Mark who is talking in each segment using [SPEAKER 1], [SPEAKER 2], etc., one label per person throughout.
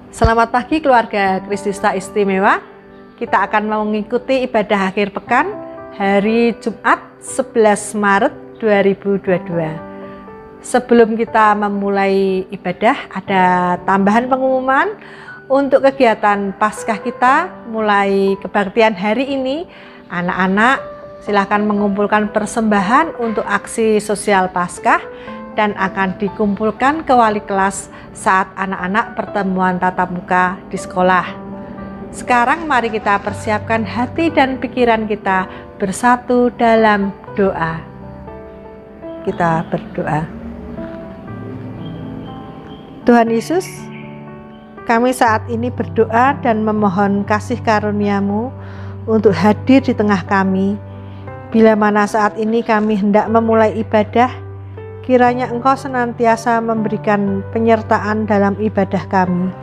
[SPEAKER 1] Selamat pagi keluarga Kristista Istimewa. Kita akan mengikuti ibadah akhir pekan hari Jumat 11 Maret 2022. Sebelum kita memulai ibadah, ada tambahan pengumuman untuk kegiatan Paskah kita mulai kebaktian hari ini. Anak-anak silakan mengumpulkan persembahan untuk aksi sosial Paskah dan akan dikumpulkan ke wali kelas saat anak-anak pertemuan tatap muka di sekolah. Sekarang mari kita persiapkan hati dan pikiran kita bersatu dalam doa. Kita berdoa. Tuhan Yesus, kami saat ini berdoa dan memohon kasih karunia-Mu untuk hadir di tengah kami. Bila mana saat ini kami hendak memulai ibadah, kiranya Engkau senantiasa memberikan penyertaan dalam ibadah kami,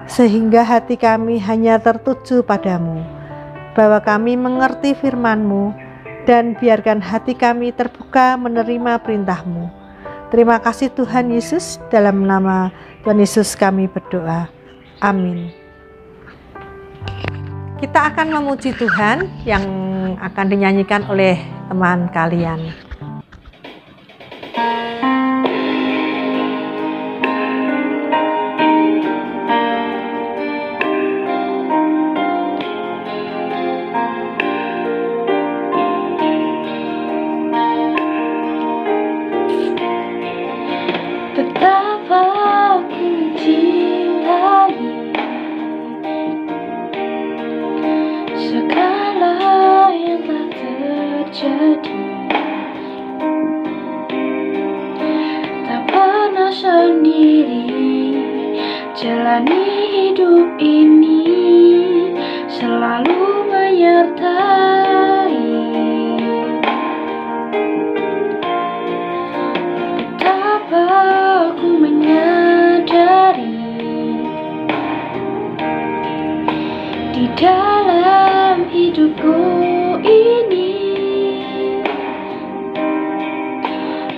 [SPEAKER 1] sehingga hati kami hanya tertuju padamu, bahwa kami mengerti firman-Mu, dan biarkan hati kami terbuka menerima perintah-Mu. Terima kasih Tuhan Yesus, dalam nama Tuhan Yesus kami berdoa. Amin. Kita akan memuji Tuhan yang akan dinyanyikan oleh teman kalian.
[SPEAKER 2] Betapa ku mencintai segala yang telah terjadi. Tak pernah sendiri jalani hidup ini, selalu menyertai. Betapa aku menyadari di dalam hidupku ini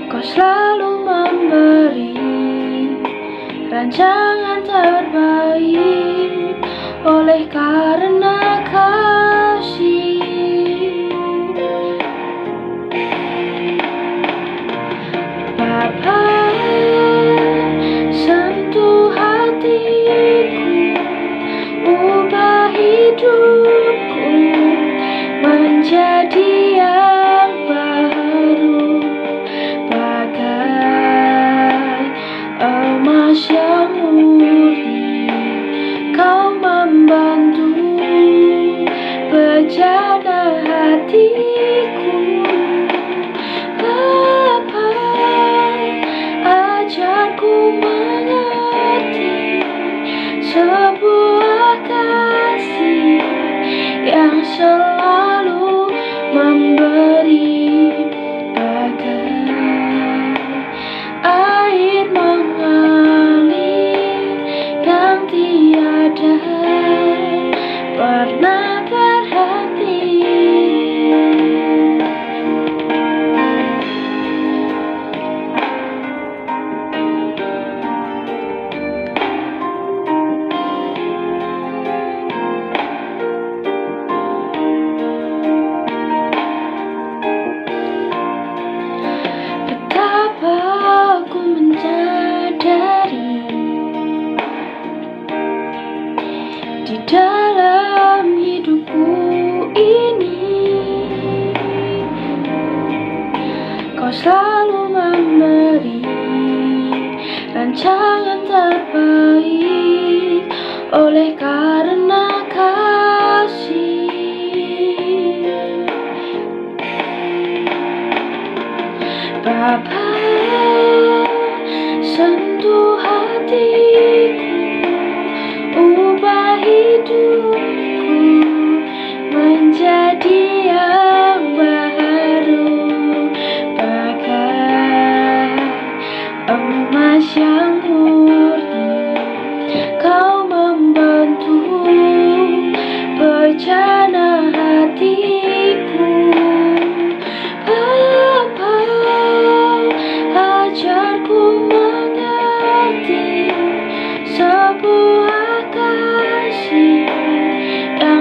[SPEAKER 2] Kau selalu memberi rancangan terbaik oleh karena kasih. Bapa, sentuh hatiku, ubah hidupku menjadi yang baru, bagai emas yang murni. Kau membantu bejana hatiku. Bapa, ajarku mengerti sebuah kasih yang selalu memberi, bagai air mengalir yang tiada pernah berhenti. Betapa aku menyadari di dalam hidupku ini Kau selalu memberi rancangan terbaik oleh karena kasih. Bapa, sentuh hatiku, ubah hidupku menjadi yang baru, bagai emas yang murni. Kau membantu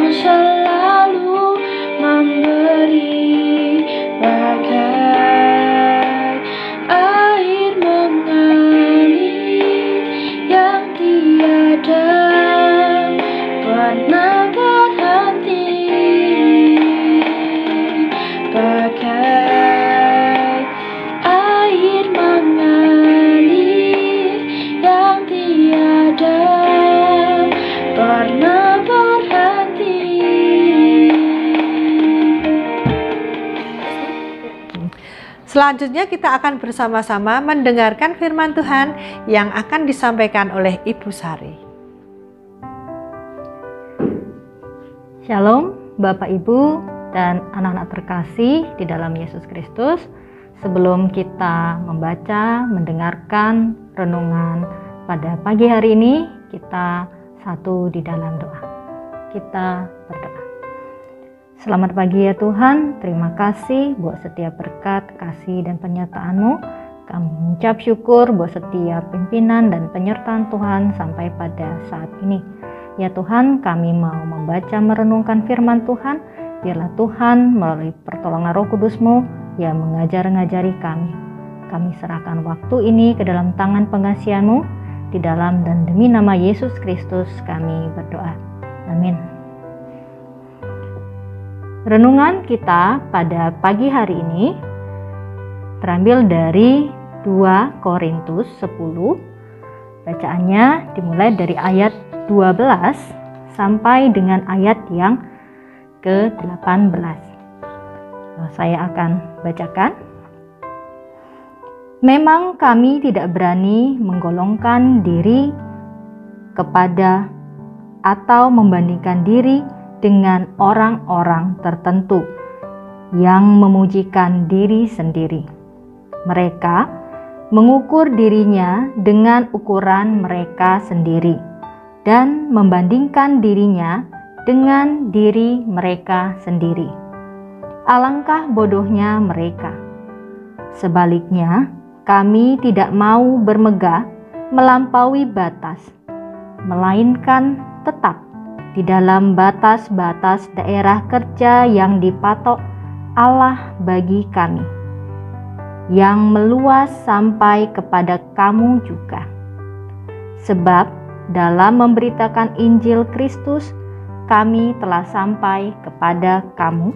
[SPEAKER 2] yang selalu memberi, bagai air mengalir yang tiada pernah berhenti, bagai air mengalir yang tiada pernah berhenti.
[SPEAKER 1] Selanjutnya kita akan bersama-sama mendengarkan firman Tuhan yang akan disampaikan oleh Ibu Sari.
[SPEAKER 3] Shalom Bapak Ibu dan anak-anak terkasih di dalam Yesus Kristus. Sebelum kita membaca, mendengarkan renungan pada pagi hari ini, kita satu di dalam doa. Kita berdoa. Selamat pagi ya Tuhan, terima kasih buat setiap berkat, kasih dan penyertaan-Mu. Kami mengucap syukur buat setiap pimpinan dan penyertaan Tuhan sampai pada saat ini. Ya Tuhan, kami mau membaca merenungkan firman Tuhan. Biarlah Tuhan melalui pertolongan Roh Kudus-Mu yang mengajar-ngajari kami. Kami serahkan waktu ini ke dalam tangan pengasihan-Mu. Di dalam dan demi nama Yesus Kristus kami berdoa. Amin. Renungan kita pada pagi hari ini terambil dari 2 Korintus 10. Bacaannya dimulai dari ayat 12 sampai dengan ayat yang ke-18. Saya akan bacakan. Memang kami tidak berani menggolongkan diri kepada atau membandingkan diri dengan orang-orang tertentu yang memujikan diri sendiri. Mereka mengukur dirinya dengan ukuran mereka sendiri dan membandingkan dirinya dengan diri mereka sendiri. Alangkah bodohnya mereka. Sebaliknya, kami tidak mau bermegah melampaui batas, melainkan tetap di dalam batas-batas daerah kerja yang dipatok Allah bagi kami, yang meluas sampai kepada kamu juga. Sebab dalam memberitakan Injil Kristus, kami telah sampai kepada kamu,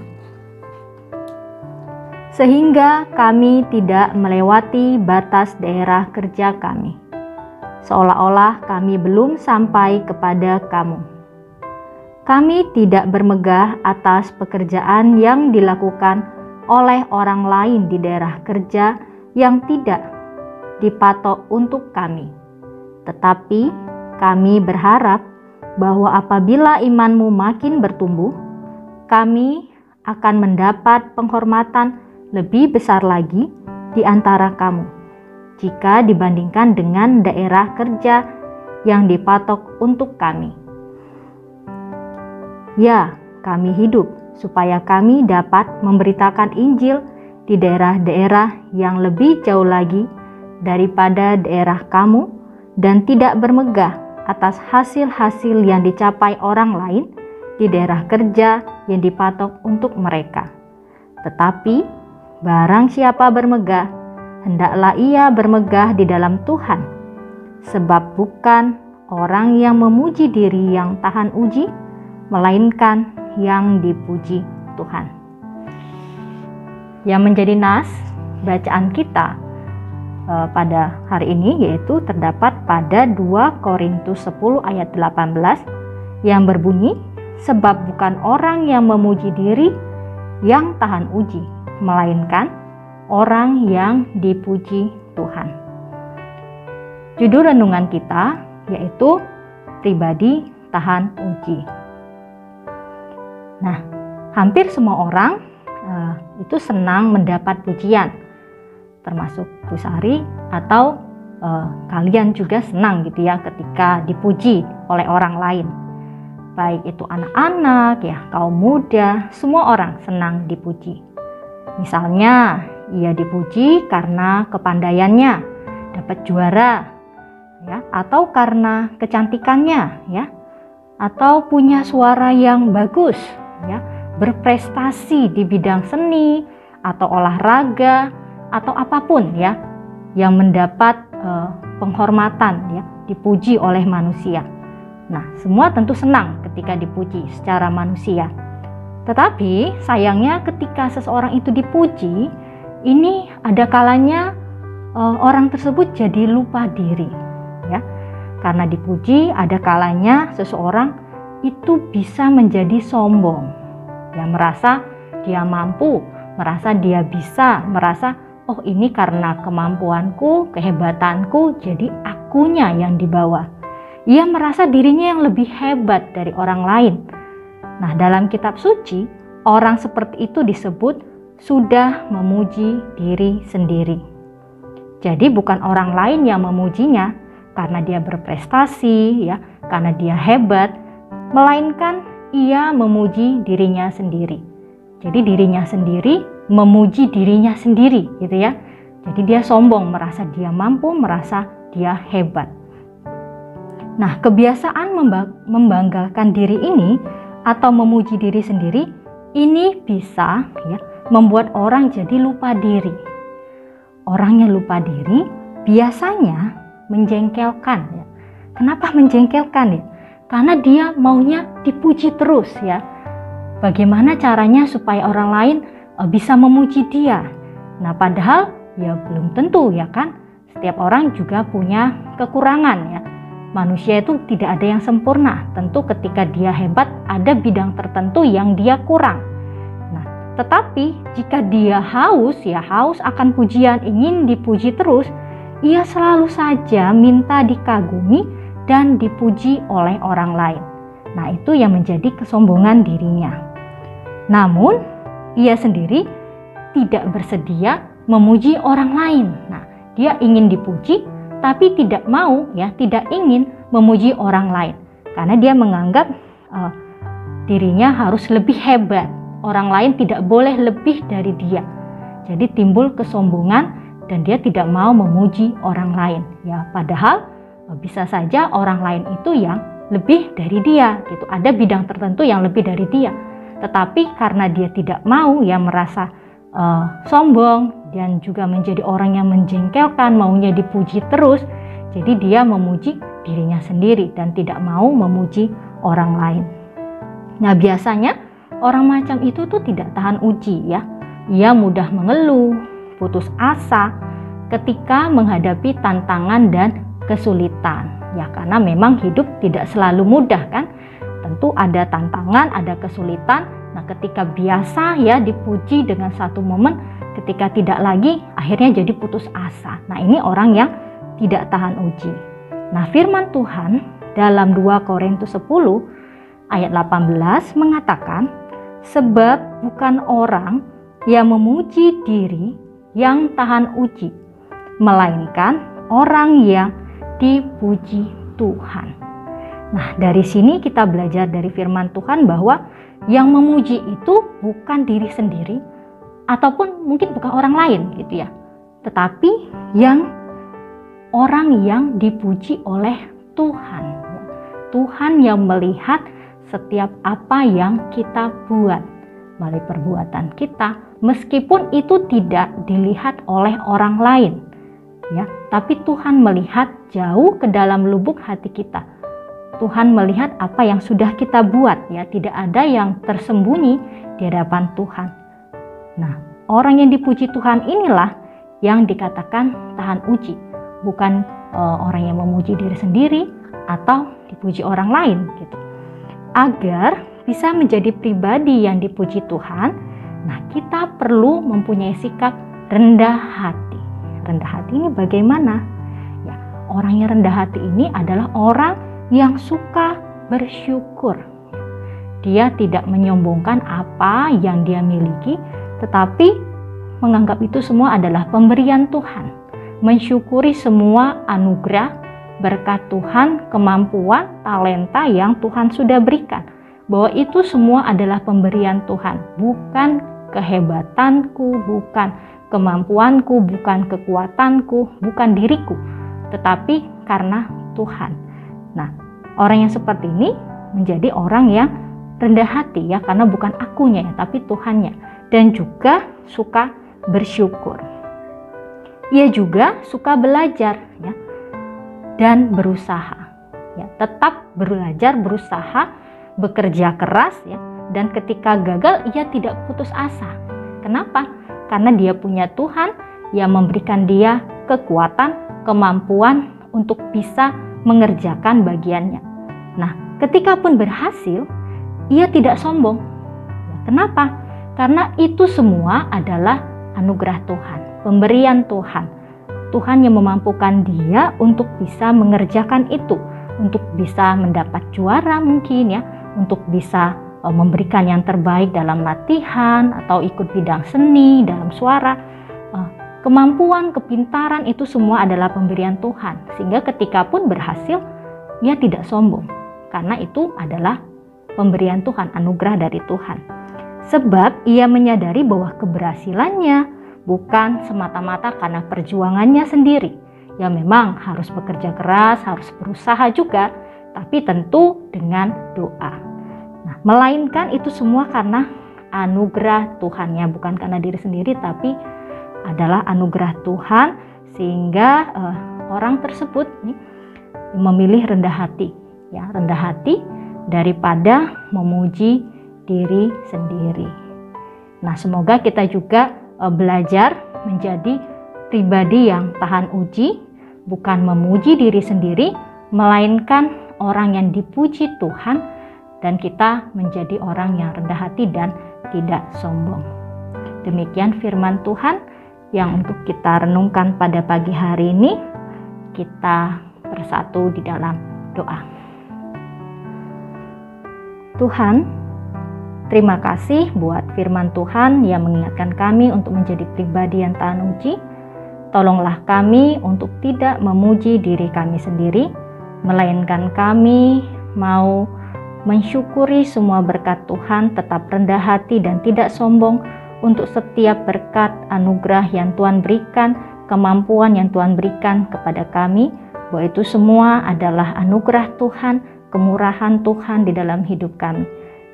[SPEAKER 3] sehingga kami tidak melewati batas daerah kerja kami, seolah-olah kami belum sampai kepada kamu. Kami tidak bermegah atas pekerjaan yang dilakukan oleh orang lain di daerah kerja yang tidak dipatok untuk kami. Tetapi kami berharap bahwa apabila imanmu makin bertumbuh, kami akan mendapat penghormatan lebih besar lagi di antara kamu, jika dibandingkan dengan daerah kerja yang dipatok untuk kami. Ya, kami hidup supaya kami dapat memberitakan Injil di daerah-daerah yang lebih jauh lagi daripada daerah kamu, dan tidak bermegah atas hasil-hasil yang dicapai orang lain di daerah kerja yang dipatok untuk mereka. Tetapi barang siapa bermegah, hendaklah ia bermegah di dalam Tuhan. Sebab bukan orang yang memuji diri yang tahan uji, melainkan yang dipuji Tuhan. Yang menjadi nas bacaan kita pada hari ini yaitu terdapat pada 2 Korintus 10 ayat 18 yang berbunyi, sebab bukan orang yang memuji diri yang tahan uji, melainkan orang yang dipuji Tuhan. Judul renungan kita yaitu pribadi tahan uji. Nah, hampir semua orang itu senang mendapat pujian, termasuk Bu Sari atau kalian juga senang gitu ya ketika dipuji oleh orang lain. Baik itu anak-anak ya, kaum muda, semua orang senang dipuji. Misalnya, ia dipuji karena kepandaiannya, dapat juara ya, atau karena kecantikannya ya, atau punya suara yang bagus, ya, berprestasi di bidang seni atau olahraga atau apapun ya yang mendapat penghormatan ya, dipuji oleh manusia. Nah, semua tentu senang ketika dipuji secara manusia. Tetapi sayangnya ketika seseorang itu dipuji, ini ada kalanya orang tersebut jadi lupa diri ya. Karena dipuji, ada kalanya seseorang itu bisa menjadi sombong. Ya, merasa dia mampu, merasa dia bisa, merasa oh ini karena kemampuanku, kehebatanku, jadi akunya yang dibawa. Ia merasa dirinya yang lebih hebat dari orang lain. Nah, dalam kitab suci, orang seperti itu disebut sudah memuji diri sendiri. Jadi bukan orang lain yang memujinya karena dia berprestasi, ya, karena dia hebat, melainkan ia memuji dirinya sendiri. Jadi dirinya sendiri memuji dirinya sendiri, gitu ya. Jadi dia sombong, merasa dia mampu, merasa dia hebat. Nah, kebiasaan membanggakan diri ini atau memuji diri sendiri ini bisa ya membuat orang jadi lupa diri. Orang yang lupa diri biasanya menjengkelkan ya. Kenapa menjengkelkan ya? Karena dia maunya dipuji terus ya. Bagaimana caranya supaya orang lain bisa memuji dia? Nah, padahal ya belum tentu ya kan. Setiap orang juga punya kekurangan ya. Manusia itu tidak ada yang sempurna. Tentu ketika dia hebat, ada bidang tertentu yang dia kurang. Nah, tetapi jika dia haus akan pujian, ingin dipuji terus, ia selalu saja minta dikagumi dan dipuji oleh orang lain. Nah, itu yang menjadi kesombongan dirinya. Namun, ia sendiri tidak bersedia memuji orang lain. Nah, dia ingin dipuji, tapi tidak mau ya, tidak ingin memuji orang lain karena dia menganggap dirinya harus lebih hebat. Orang lain tidak boleh lebih dari dia. Jadi timbul kesombongan dan dia tidak mau memuji orang lain. Ya, padahal bisa saja orang lain itu yang lebih dari dia gitu. Ada bidang tertentu yang lebih dari dia. Tetapi karena dia tidak mau ya merasa sombong dan juga menjadi orang yang menjengkelkan, maunya dipuji terus, jadi dia memuji dirinya sendiri dan tidak mau memuji orang lain. Nah, biasanya orang macam itu tuh tidak tahan uji ya. Ia mudah mengeluh, putus asa ketika menghadapi tantangan dan kesulitan. Ya, karena memang hidup tidak selalu mudah kan. Tentu ada tantangan, ada kesulitan. Nah, ketika biasa ya dipuji dengan satu momen, ketika tidak lagi akhirnya jadi putus asa. Nah, ini orang yang tidak tahan uji. Nah, firman Tuhan dalam 2 Korintus 10 ayat 18 mengatakan, sebab bukan orang yang memuji diri yang tahan uji, melainkan orang yang dipuji Tuhan. Nah, dari sini kita belajar dari firman Tuhan bahwa yang memuji itu bukan diri sendiri ataupun mungkin bukan orang lain gitu ya, tetapi orang yang dipuji oleh Tuhan. Tuhan yang melihat setiap apa yang kita buat melalui perbuatan kita, meskipun itu tidak dilihat oleh orang lain ya, tapi Tuhan melihat jauh ke dalam lubuk hati kita. Tuhan melihat apa yang sudah kita buat ya, tidak ada yang tersembunyi di hadapan Tuhan. Nah, orang yang dipuji Tuhan inilah yang dikatakan tahan uji, bukan orang yang memuji diri sendiri atau dipuji orang lain gitu. Agar bisa menjadi pribadi yang dipuji Tuhan, nah kita perlu mempunyai sikap rendah hati. Rendah hati ini bagaimana? Ya, orang yang rendah hati ini adalah orang yang suka bersyukur. Dia tidak menyombongkan apa yang dia miliki, tetapi menganggap itu semua adalah pemberian Tuhan. Mensyukuri semua anugerah, berkat Tuhan, kemampuan, talenta yang Tuhan sudah berikan. Bahwa itu semua adalah pemberian Tuhan, bukan kehebatanku, bukan kemampuanku, bukan kekuatanku, bukan diriku, tetapi karena Tuhan. Nah, orang yang seperti ini menjadi orang yang rendah hati ya, karena bukan akunya ya, tapi Tuhannya. Dan juga suka bersyukur. Ia juga suka belajar ya, dan berusaha. Ya, tetap belajar, berusaha, bekerja keras ya, dan ketika gagal ia tidak putus asa. Kenapa? Karena dia punya Tuhan yang memberikan dia kekuatan, kemampuan untuk bisa mengerjakan bagiannya. Nah, ketika pun berhasil, ia tidak sombong. Kenapa? Karena itu semua adalah anugerah Tuhan, pemberian Tuhan. Tuhan yang memampukan dia untuk bisa mengerjakan itu, untuk bisa mendapat juara mungkin ya, untuk bisa memberikan yang terbaik dalam latihan atau ikut bidang seni, dalam suara. Kemampuan, kepintaran itu semua adalah pemberian Tuhan. Sehingga ketika pun berhasil, ia tidak sombong. Karena itu adalah pemberian Tuhan, anugerah dari Tuhan. Sebab ia menyadari bahwa keberhasilannya bukan semata-mata karena perjuangannya sendiri. Ya memang harus bekerja keras, harus berusaha juga, tapi tentu dengan doa. Nah, melainkan itu semua karena anugerah Tuhannya, bukan karena diri sendiri, tapi adalah anugerah Tuhan, sehingga orang tersebut memilih rendah hati, ya, rendah hati daripada memuji diri sendiri. Nah, semoga kita juga belajar menjadi pribadi yang tahan uji, bukan memuji diri sendiri, melainkan orang yang dipuji Tuhan, dan kita menjadi orang yang rendah hati dan tidak sombong. Demikian firman Tuhan yang untuk kita renungkan pada pagi hari ini. Kita bersatu di dalam doa. Tuhan, terima kasih buat firman Tuhan yang mengingatkan kami untuk menjadi pribadi yang tahan uji. Tolonglah kami untuk tidak memuji diri kami sendiri, melainkan kami mau mensyukuri semua berkat Tuhan, tetap rendah hati dan tidak sombong untuk setiap berkat anugerah yang Tuhan berikan, kemampuan yang Tuhan berikan kepada kami, bahwa itu semua adalah anugerah Tuhan, kemurahan Tuhan di dalam hidup kami.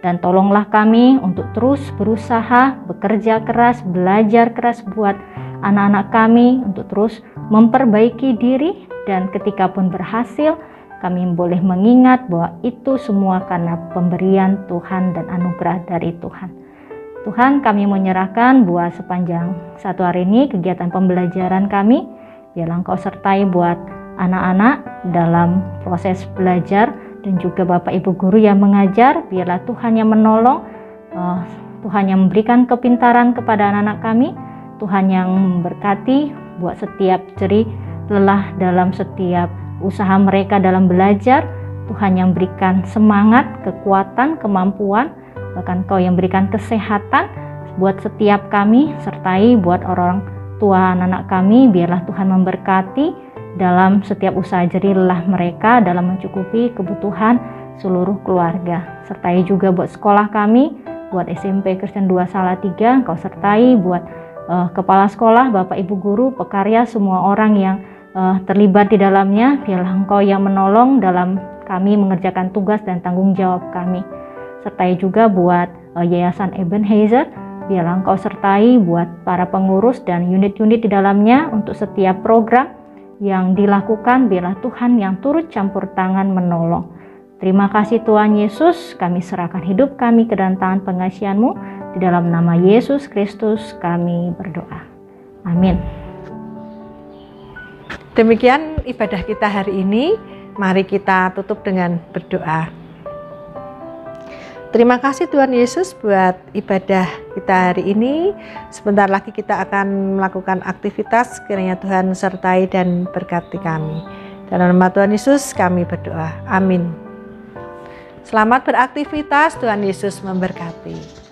[SPEAKER 3] Dan tolonglah kami untuk terus berusaha, bekerja keras, belajar keras buat anak-anak kami, untuk terus memperbaiki diri, dan ketika pun berhasil, kami boleh mengingat bahwa itu semua karena pemberian Tuhan dan anugerah dari Tuhan. Tuhan, kami menyerahkan buat sepanjang satu hari ini kegiatan pembelajaran kami. Biarlah Engkau sertai buat anak-anak dalam proses belajar, dan juga Bapak Ibu Guru yang mengajar. Biarlah Tuhan yang menolong, Tuhan yang memberikan kepintaran kepada anak-anak kami, Tuhan yang memberkati buat setiap jerih lelah dalam setiap usaha mereka dalam belajar. Tuhan yang berikan semangat, kekuatan, kemampuan, bahkan Kau yang berikan kesehatan buat setiap kami, sertai buat orang tua anak-anak kami. Biarlah Tuhan memberkati dalam setiap usaha jerih lelah mereka dalam mencukupi kebutuhan seluruh keluarga. Sertai juga buat sekolah kami, buat SMP Kristen 2 Salatiga. Kau sertai buat kepala sekolah, Bapak Ibu Guru, pekarya, semua orang yang terlibat di dalamnya. Biarlah Engkau yang menolong dalam kami mengerjakan tugas dan tanggung jawab kami. Sertai juga buat Yayasan Ebenezer. Biarlah Engkau sertai buat para pengurus dan unit-unit di dalamnya untuk setiap program yang dilakukan. Biarlah Tuhan yang turut campur tangan menolong. Terima kasih Tuhan Yesus, kami serahkan hidup kami ke dalam tangan pengasihan-Mu. Di dalam nama Yesus Kristus kami berdoa. Amin.
[SPEAKER 1] Demikian ibadah kita hari ini. Mari kita tutup dengan berdoa. Terima kasih Tuhan Yesus buat ibadah kita hari ini. Sebentar lagi kita akan melakukan aktivitas. Kiranya Tuhan sertai dan berkati kami. Dalam nama Tuhan Yesus kami berdoa. Amin. Selamat beraktivitas. Tuhan Yesus memberkati.